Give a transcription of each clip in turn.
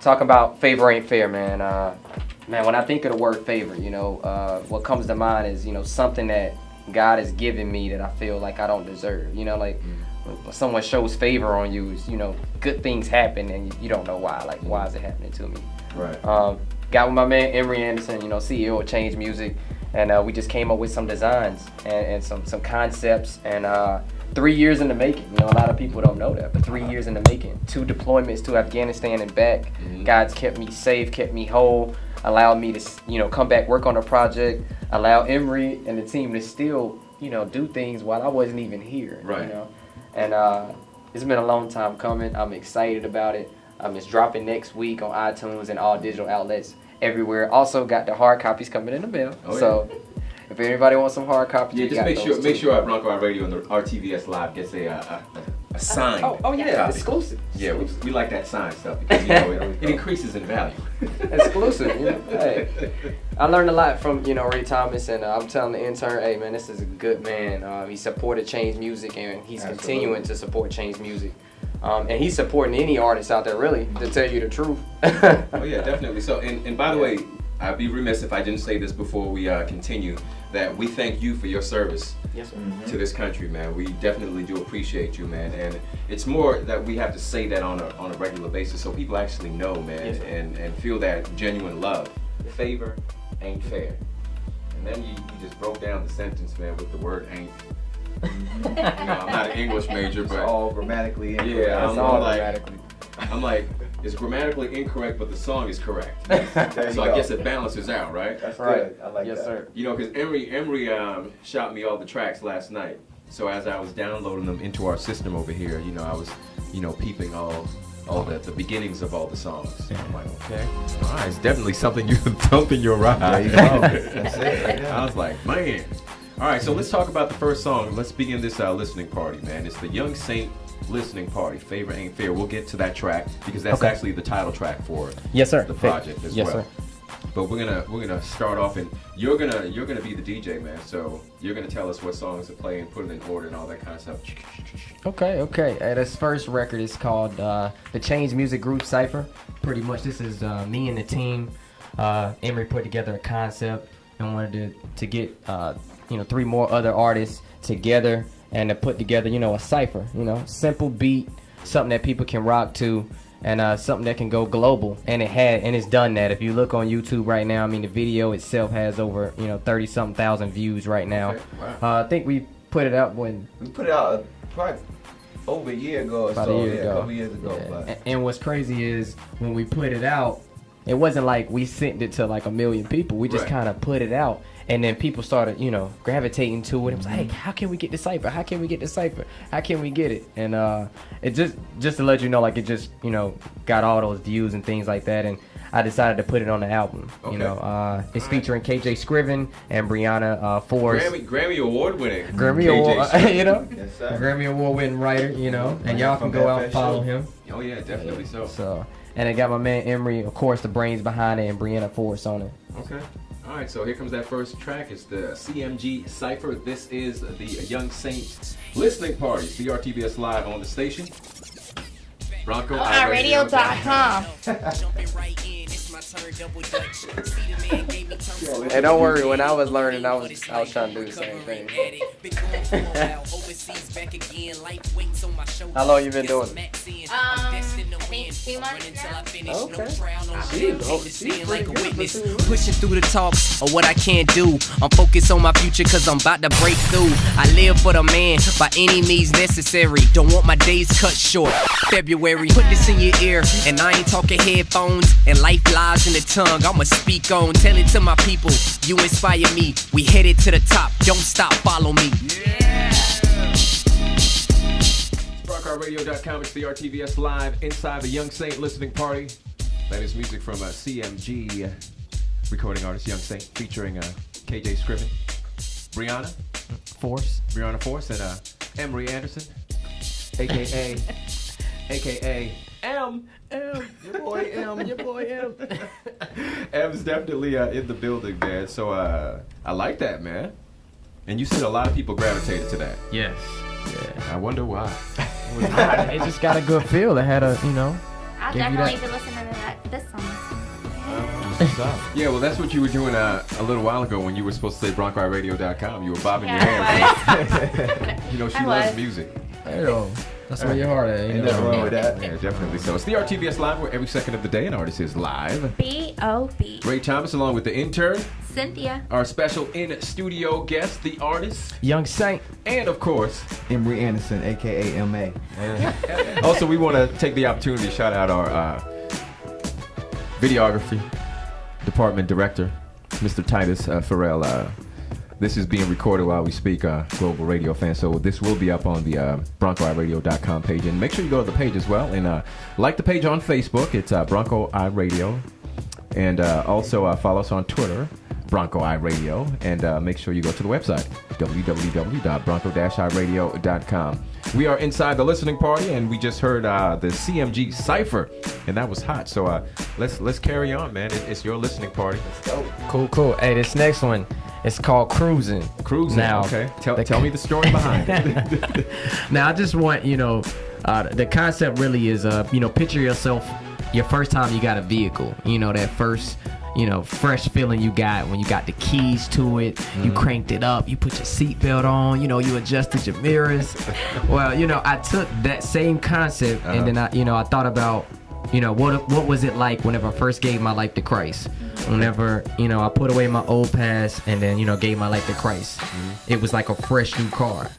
talking about favor ain't fair, man. Man, when I think of the word favor, you know, what comes to mind is, you know, something that God has given me that I feel like I don't deserve. You know, like when someone shows favor on you, you know, good things happen and you don't know why. Like, why is it happening to me? Right. Got with my man Emery Anderson, you know, CEO of Change Music, and we just came up with some designs and some concepts, and 3 years in the making. You know, a lot of people don't know that, but 3 years in the making. 2 deployments to Afghanistan and back. God's kept me safe, kept me whole, allowed me to, you know, come back, work on a project, allow Emery and the team to still, you know, do things while I wasn't even here. Right. You know, and it's been a long time coming. I'm excited about it. It's dropping next week on iTunes and all digital outlets everywhere. Also got the hard copies coming in the mail. So if anybody wants some hard copies, just make sure our Bronco Radio and the RTVS Live gets a sign. Oh yeah, exclusive. Yeah, we like that sign stuff because you know it increases in value. Exclusive. You know? Hey, I learned a lot from, you know, Ray Thomas, and I'm telling the intern, hey man, this is a good man. He supported Change Music, and he's continuing to support Change Music. And he's supporting any artist out there, really, to tell you the truth. Oh yeah, definitely. So, and by the way, I'd be remiss if I didn't say this before we continue, that we thank you for your service to this country, man. We definitely do appreciate you, man. And it's more that we have to say that on a regular basis so people actually know, man, and feel that genuine love. Favor ain't fair. And then you just broke down the sentence, man, with the word ain't. You know, I'm not an English major, but it's all grammatically incorrect. Yeah, grammatically. I'm like, it's grammatically incorrect, but the song is correct. So I guess it balances out, right? That's right. Good. I like that. Yes, sir. You know, because Emery shot me all the tracks last night. So as I was downloading them into our system over here, you know, I was, you know, peeping all the beginnings of all the songs. So I'm like, okay, all right, it's definitely something you're right. There you go. That's it. Right there. I was like, man. All right, so let's talk about the first song. Let's begin this listening party, man. It's the Young Saint listening party. Favor ain't fair. We'll get to that track because that's actually the title track for the project as well. Sir. But we're gonna start off, and you're gonna be the DJ, man. So you're gonna tell us what songs to play and put it in order and all that kind of stuff. Okay. This first record is called the Change Music Group Cypher. Pretty much, this is me and the team. Emery put together a concept and wanted to get 3 more other artists together and to put together, you know, a cipher. You know, simple beat, something that people can rock to, and something that can go global. And it's done that. If you look on YouTube right now, I mean, the video itself has over 30-something thousand views right now. Okay. Wow. I think we put it out when we put it out probably over a year ago or about so. A year ago. A couple years ago. Yeah. But. And what's crazy is when we put it out, it wasn't like we sent it to like 1 million people. We just kind of put it out. And then people started, gravitating to it. It was like, hey, how can we get the cipher? How can we get the cipher? How can we get it? And it just to let you know, like, it just, got all those views and things like that. And I decided to put it on the album. Okay. It's featuring KJ Scriven and Brianna Force. Grammy award winning. Grammy award, Yes, sir. Grammy award winning writer, and y'all can go out and follow him. Oh yeah, definitely so. And I got my man Emery, of course, the brains behind it, and Brianna Force on it. Okay. All right, so here comes that first track. It's the CMG Cypher. This is the Young Saint listening party. It's the RTVS Live on the station. Bronco. Radio.com. Hey, don't worry. When I was learning, I was trying to do the same thing. How long you been doing it? I think 2 months now. Okay. Pushing through the talks of what I can't do. I'm focused on my future cause I'm about to break through. I live for the man by any means necessary. Don't want my days cut short. February, put this in your ear. And I ain't talking headphones and life lies in the tongue. I'ma speak on, tell it to my people. You inspire me. We headed to the top. Don't stop, follow me. RTVS.com. It's the RTVS Live inside the Young Saint listening party. That is music from CMG recording artist Young Saint featuring KJ Scriven, Brianna Force, and Emery Anderson, aka M, your boy M. M's definitely in the building, man. So I like that, man. And you said a lot of people gravitated to that. Yes. Yeah. I wonder why. It just got a good feel. It had a, I'll definitely be listening to that this summer. Yeah, well, that's what you were doing a little while ago when you were supposed to say BroncoIRadio.com. You were bobbing your Yeah, head. You know, she I loves was. music. Hey, yo, that's where your heart at. Ain't nothing wrong with that. Yeah, definitely so. It's the RTVS Live, where every second of the day an artist is live. B.O.B. Ray Thomas, along with the intern, Cynthia. our special in-studio guest, the artist, Young Saint. and of course, Emery Anderson, aka MA. also we want to take the opportunity to shout out our videography department director, Mr. Titus Farrell. This is being recorded while we speak, global radio fans. So this will be up on the BroncoIRadio.com page. And make sure you go to the page as well. And like the page on Facebook. It's Bronco iRadio. And also follow us on Twitter, Bronco iRadio. And make sure you go to the website, www.bronco-iradio.com. We are inside the listening party, and we just heard the CMG Cypher. And that was hot. So let's carry on, man. It's your listening party. Let's go. Cool. Hey, this next one, it's called Cruising. Cruising. Now, Okay. Tell me the story behind it. Now, I just want, the concept really is, picture yourself, your first time you got a vehicle. That first, fresh feeling you got when you got the keys to it. You cranked it up. You put your seatbelt on. You adjusted your mirrors. Well, I took that same concept and then I thought about, what was it like whenever I first gave my life to Christ? Whenever, I put away my old past and then, gave my life to Christ. It was like a fresh new car.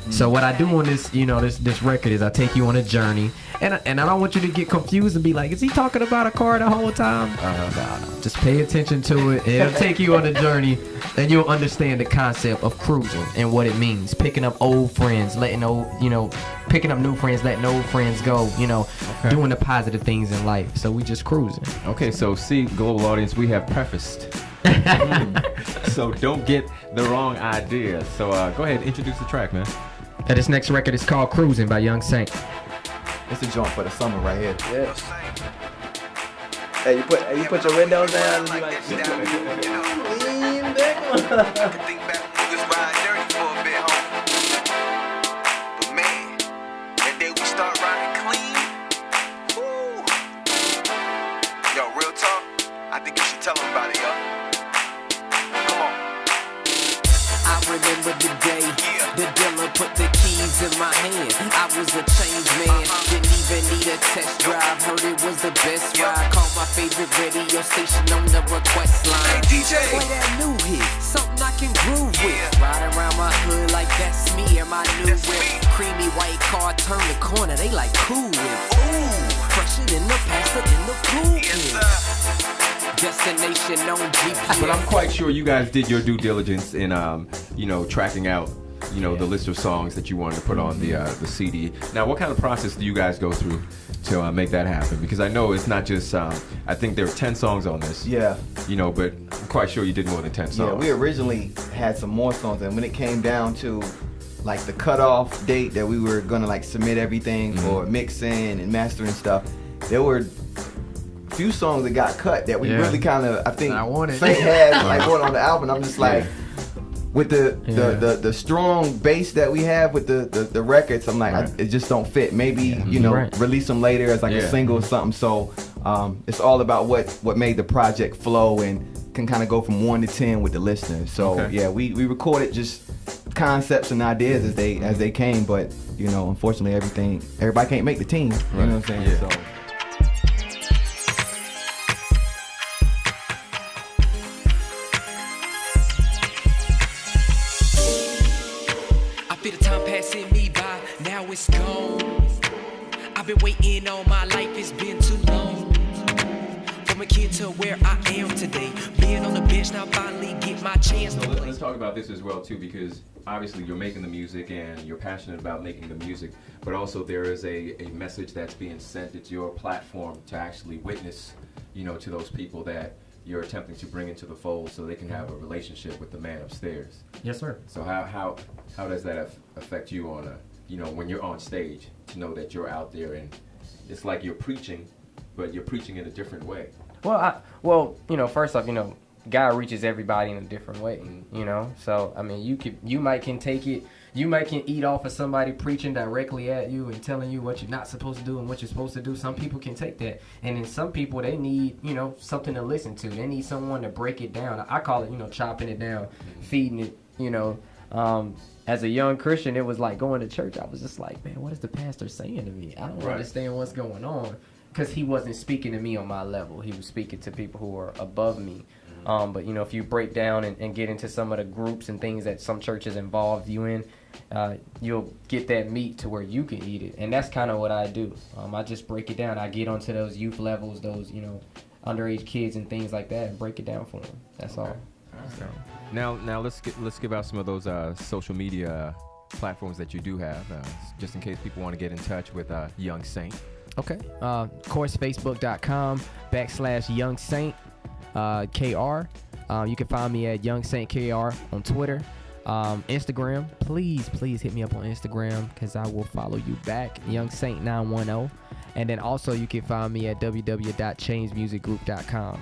So what I do on this, this record is I take you on a journey, and I don't want you to get confused and be like, is he talking about a car the whole time? No. Just pay attention to it. It'll take you on a journey, and you'll understand the concept of cruising and what it means. Picking up old friends, picking up new friends, letting old friends go, doing the positive things in life. So we just cruising. Okay, so see, global audience, we have prefaced. So don't get the wrong idea. So go ahead, introduce the track, man. And this next record is called Cruising by Young Saint. It's a joint for the summer right here. Yes. Hey, you put your windows down and you like lean back. Think back when we was riding dirty for a bit, homie. But man, that day we start riding clean. Woo. Yo, real talk. I think you should tell them about it, yo. Come on. I remember the day the dealer put the keys in my hand. I was a changed man, didn't even need a test drive. Heard it was the best ride. Called my favorite radio station on the request line. Hey, DJ. Play that new hit, something I can groove with. Ride around my hood like that's me and my new That's whip. me. Creamy white car, turn the corner, they like cool whip. Ooh, fresher than the pastor in the pool. Yes, pit. sir. Destination on GPS. But I'm quite sure you guys did your due diligence in, tracking out, the list of songs that you wanted to put on the CD. Now, what kind of process do you guys go through to make that happen? Because I know it's not just, I think there are 10 songs on this. Yeah. But I'm quite sure you did more than 10 songs. Yeah, we originally had some more songs, and when it came down to like the cutoff date that we were gonna like submit everything for mixing and mastering stuff, there were a few songs that got cut that we really kind of, I think, I want it. Saint had like going on the album. I'm just like, with the strong bass that we have with the records, I'm like, it just don't fit. Maybe release them later as like a single or something. So it's all about what made the project flow and can kind of go from 1 to 10 with the listeners. So yeah, we recorded just concepts and ideas as they came, but unfortunately everybody can't make the team. You know what I'm saying? Yeah. So. The time passing me by, now it's gone. I've been waiting all my life, it's been too long. From a kid to where I am today, being on the bench now finally get my chance to play. Let's talk about this as well too, because obviously you're making the music and you're passionate about making the music, but also there is a message that's being sent. It's your platform to actually witness, to those people that you're attempting to bring into the fold so they can have a relationship with the man upstairs. Yes, sir. So how does that affect you on when you're on stage, to know that you're out there and it's like you're preaching, but you're preaching in a different way? Well, first off, God reaches everybody in a different way, So I mean, you might can take it you can eat off of somebody preaching directly at you and telling you what you're not supposed to do and what you're supposed to do. Some people can take that, and then some people, they need, you know, something to listen to. They need someone to break it down. I call it, you know, chopping it down, feeding it, you know. As a young Christian, it was like going to church. I was just like, man, what is the pastor saying to me? I don't understand what's going on, because he wasn't speaking to me on my level. He was speaking to people who are above me. But, you know, if you break down and get into some of the groups and things that some churches involve you in, you'll get that meat to where you can eat it. And that's kind of what I do. I just break it down. I get onto those youth levels, those, you know, underage kids and things like that, and break it down for them. That's all. So. Now let's give out some of those social media platforms that you do have, just in case people want to get in touch with Young Saint. Okay. Of course, Facebook.com/Young Saint KR. You can find me at Young Saint KR on Twitter. Instagram, please hit me up on Instagram, because I will follow you back, Young Saint 910. And then also you can find me at www.changemusicgroup.com.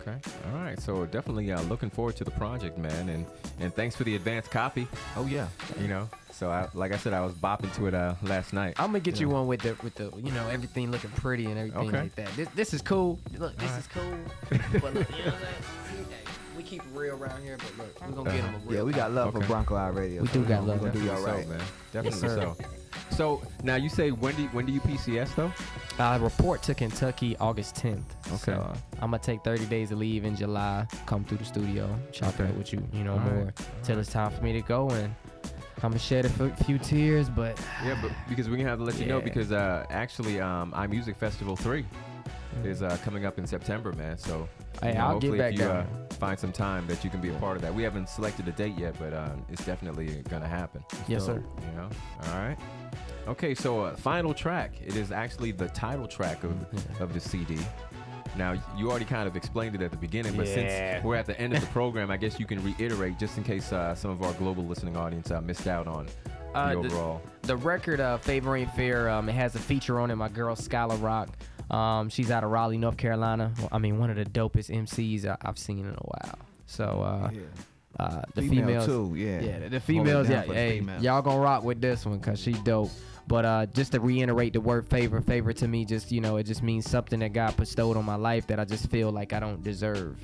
Okay. All right. So definitely looking forward to the project, man. And thanks for the advanced copy. Oh yeah. You know. So like I said, I was bopping to it last night. I'm gonna get you one with the you know, everything looking pretty and everything like that. This is cool. Look, this is cool. But look, you know what I'm saying? We keep it real around here, but look, we're gonna get them a real. Yeah, we got love for Bronco Eye Radio. We do got love. We're gonna do y'all right, man. Definitely yes, so. So now you say when do you PCS though? I report to Kentucky August 10th. Okay. So I'm gonna take 30 days of leave in July. Come through the studio, chop it up with you, you know, more till it's time for me to go, and I'm gonna shed a few tears, but yeah, but because we're gonna have to let you know, because actually iMusic Festival 3 is coming up in September, man. So hey, I'll get back down. Find some time that you can be a part of that. We haven't selected a date yet, but it's definitely gonna happen. Yes, sir. You know, all right. Okay, so final track. It is actually the title track of the CD. Now, you already kind of explained it at the beginning, but since we're at the end of the program, I guess you can reiterate, just in case some of our global listening audience missed out on the overall. The record, Favor Ain't Fair, it has a feature on it, my girl Skylar Rock. She's out of Raleigh, North Carolina. I mean, one of the dopest MCs I've seen in a while. So, the females too, the females, hey, y'all gonna rock with this one, because she dope. But just to reiterate the word favor to me, just, you know, it just means something that God bestowed on my life that I just feel like I don't deserve.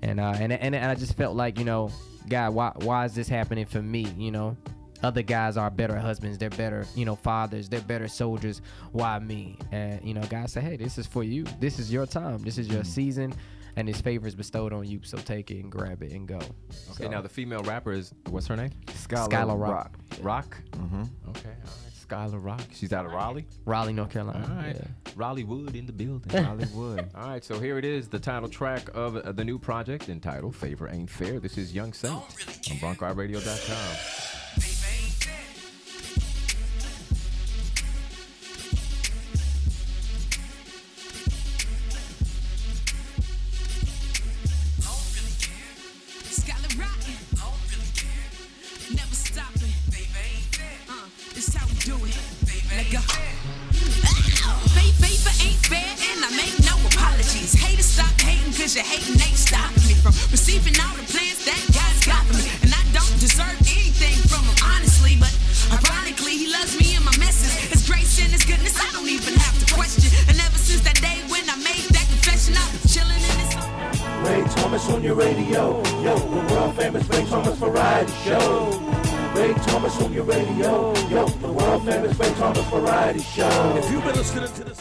And I just felt like, you know, God, why is this happening for me? You know, other guys are better husbands, they're better, you know, fathers, they're better soldiers. Why me? And, you know, God said, hey, this is for you. This is your time. This is your season. And His favor is bestowed on you, so take it and grab it and go. Okay, now the female rapper is, what's her name? Skylar Rock. Rock? Mm-hmm. Okay, all right. Skylar Rock. She's out of Raleigh? Raleigh, North Carolina. All right. Yeah. Raleigh Wood in the building. Raleigh Wood. All right, so here it is, the title track of the new project entitled Favor Ain't Fair. This is Young Saint on BroncoRadio.com. Cause your hating ain't stopping me from receiving all the plans that God's got for me. And I don't deserve anything from Him, honestly. But ironically, He loves me and my messes. His grace and His goodness, I don't even have to question. And ever since that day when I made that confession, I've been chilling in this. Ray Thomas on your radio. Yo, the world famous Ray Thomas Variety Show. Ray Thomas on your radio. Yo, the world famous Ray Thomas Variety Show. If you've been listening to the